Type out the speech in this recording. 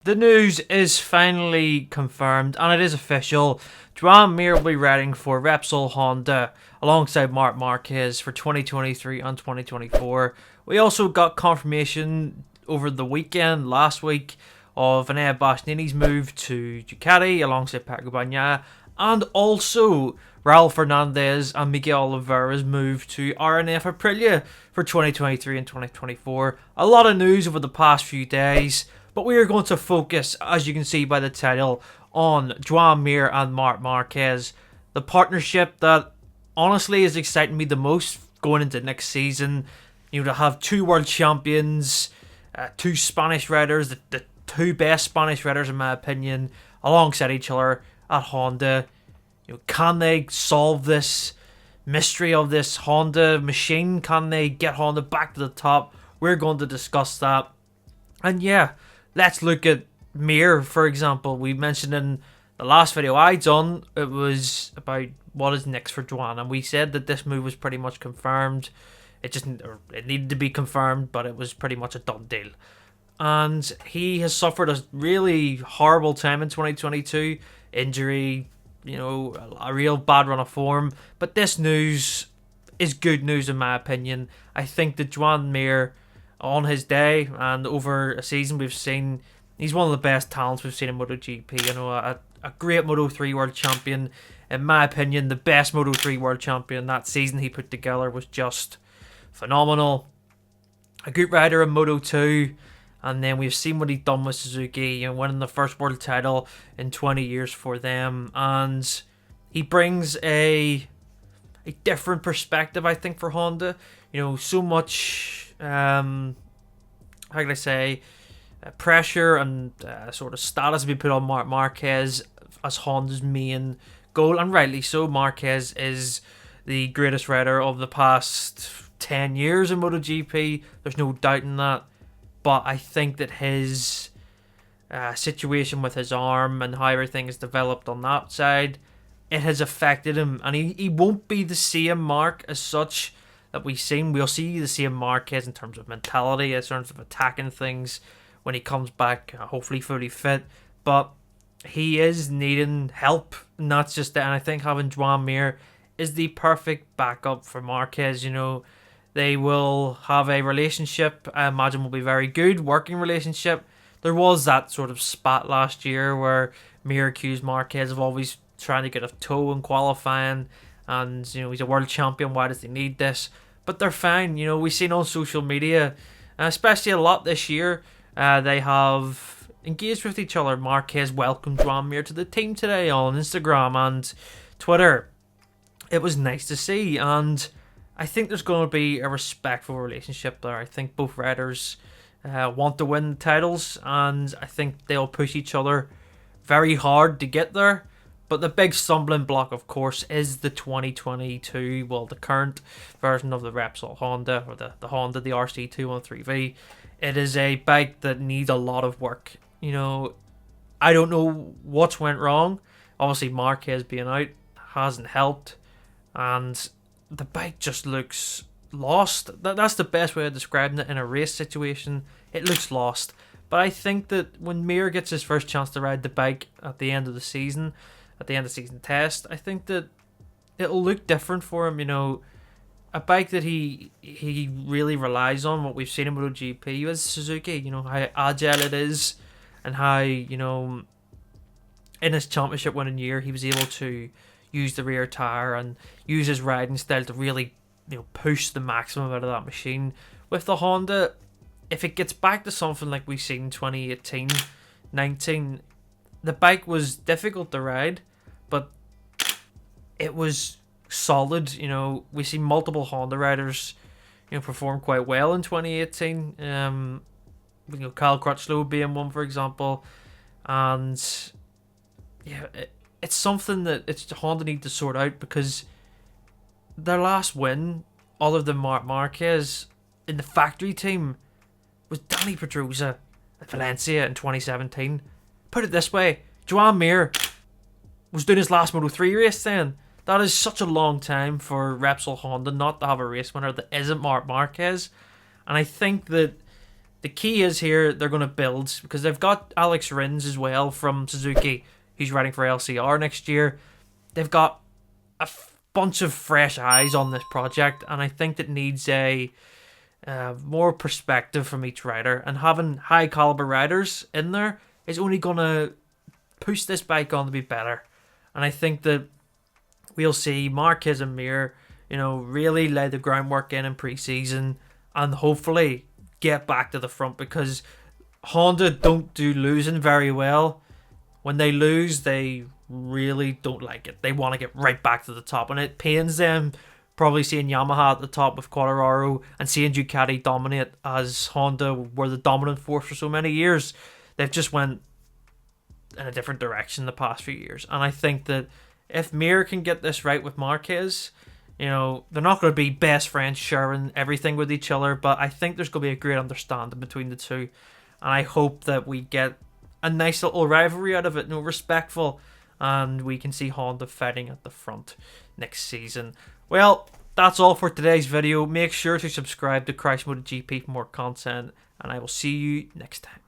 The news is finally confirmed and it is official. Joan Mir will be riding for Repsol Honda alongside Marc Marquez for 2023 and 2024. We also got confirmation over the weekend, last week, of Vinay Bastianini's move to Ducati alongside Paco Bagnaia, and also Raul Fernandez and Miguel Oliveira's move to RNF Aprilia for 2023 and 2024. A lot of news over the past few days. But we are going to focus, as you can see by the title, on Joan Mir and Marc Marquez. The partnership that honestly is exciting me the most going into next season. To have two world champions, two Spanish riders, the two best Spanish riders in my opinion, alongside each other at Honda. Can they solve this mystery of this Honda machine? Can they get Honda back to the top? We're going to discuss that. And yeah, let's look at Mir, for example. We mentioned in the last video I done, it was about what is next for Joan, and we said that this move was pretty much confirmed. It needed to be confirmed, but it was pretty much a done deal. And he has suffered a really horrible time in 2022. Injury, a real bad run of form. But this news is good news in my opinion. I think that Joan Mir, on his day and over a season, we've seen he's one of the best talents we've seen in MotoGP. A great Moto3 world champion. In my opinion, the best Moto3 world champion. That season he put together was just phenomenal. A good rider in Moto2, and then we've seen what he's done with Suzuki, winning the first world title in 20 years for them, and he brings a different perspective, I think, for Honda. So much how can I say, pressure and sort of status be put on Marc Marquez as Honda's main goal, and rightly so. Marquez is the greatest rider of the past 10 years in MotoGP. There's no doubt in that. But I think that his situation with his arm and how everything has developed on that side, it has affected him, and he won't be the same Marc as such that we've seen. We'll see the same Marquez in terms of mentality, in terms of attacking things when he comes back, hopefully fully fit. But he is needing help, and that's just it. And I think having Joan Mir is the perfect backup for Marquez. They will have a relationship, I imagine will be very good, working relationship. There was that sort of spat last year where Mir accused Marquez of always trying to get a toe in qualifying, and he's a world champion, why does he need this? But they're fine. We've seen on social media, especially a lot this year, they have engaged with each other. Marquez welcomed Joan Mir to the team today on Instagram and Twitter. It was nice to see, and I think there's going to be a respectful relationship there. I think both riders want to win the titles, and I think they'll push each other very hard to get there. But the big stumbling block, of course, is the 2022, the current version of the Repsol Honda, or the Honda, the RC213V. It is a bike that needs a lot of work. I don't know what's went wrong. Obviously, Marquez being out hasn't helped, and the bike just looks lost. That's the best way of describing it in a race situation. It looks lost. But I think that when Mir gets his first chance to ride the bike at the end of the season, at the end of the season test, I think that it'll look different for him. A bike that he really relies on, what we've seen in MotoGP is Suzuki. How agile it is, and how, in his championship winning year, he was able to use the rear tire and use his riding style to really push the maximum out of that machine. With the Honda, if it gets back to something like we've seen in 2018-19, the bike was difficult to ride, but it was solid. We see multiple Honda riders perform quite well in 2018. Kyle Crutchlow being one, for example. And yeah, it's something that Honda need to sort out, because their last win, other than Marc Marquez in the factory team, was Danny Pedrosa at Valencia in 2017. Put it this way, Joan Mir was doing his last Moto3 race then. That is such a long time for Repsol Honda not to have a race winner that isn't Marc Marquez. And I think that The key is here they're going to build, because they've got Alex Rins as well from Suzuki, who's riding for LCR next year. They've got a bunch of fresh eyes on this project, and I think that needs a more perspective from each rider. And having high caliber riders in there is only going to push this bike on to be better. And I think that we'll see Marquez and Mir, really lay the groundwork in pre-season and hopefully get back to the front, because Honda don't do losing very well. When they lose, they really don't like it. They want to get right back to the top, and it pains them probably seeing Yamaha at the top with Quartararo and seeing Ducati dominate, as Honda were the dominant force for so many years. They've just went in a different direction the past few years, and I think that if Mir can get this right with Marquez, they're not going to be best friends sharing everything with each other, but I think there's going to be a great understanding between the two, and I hope that we get a nice little rivalry out of it, respectful, and we can see Honda fighting at the front next season. Well, that's all for today's video. Make sure to subscribe to Crash MotoGP for more content, and I will see you next time.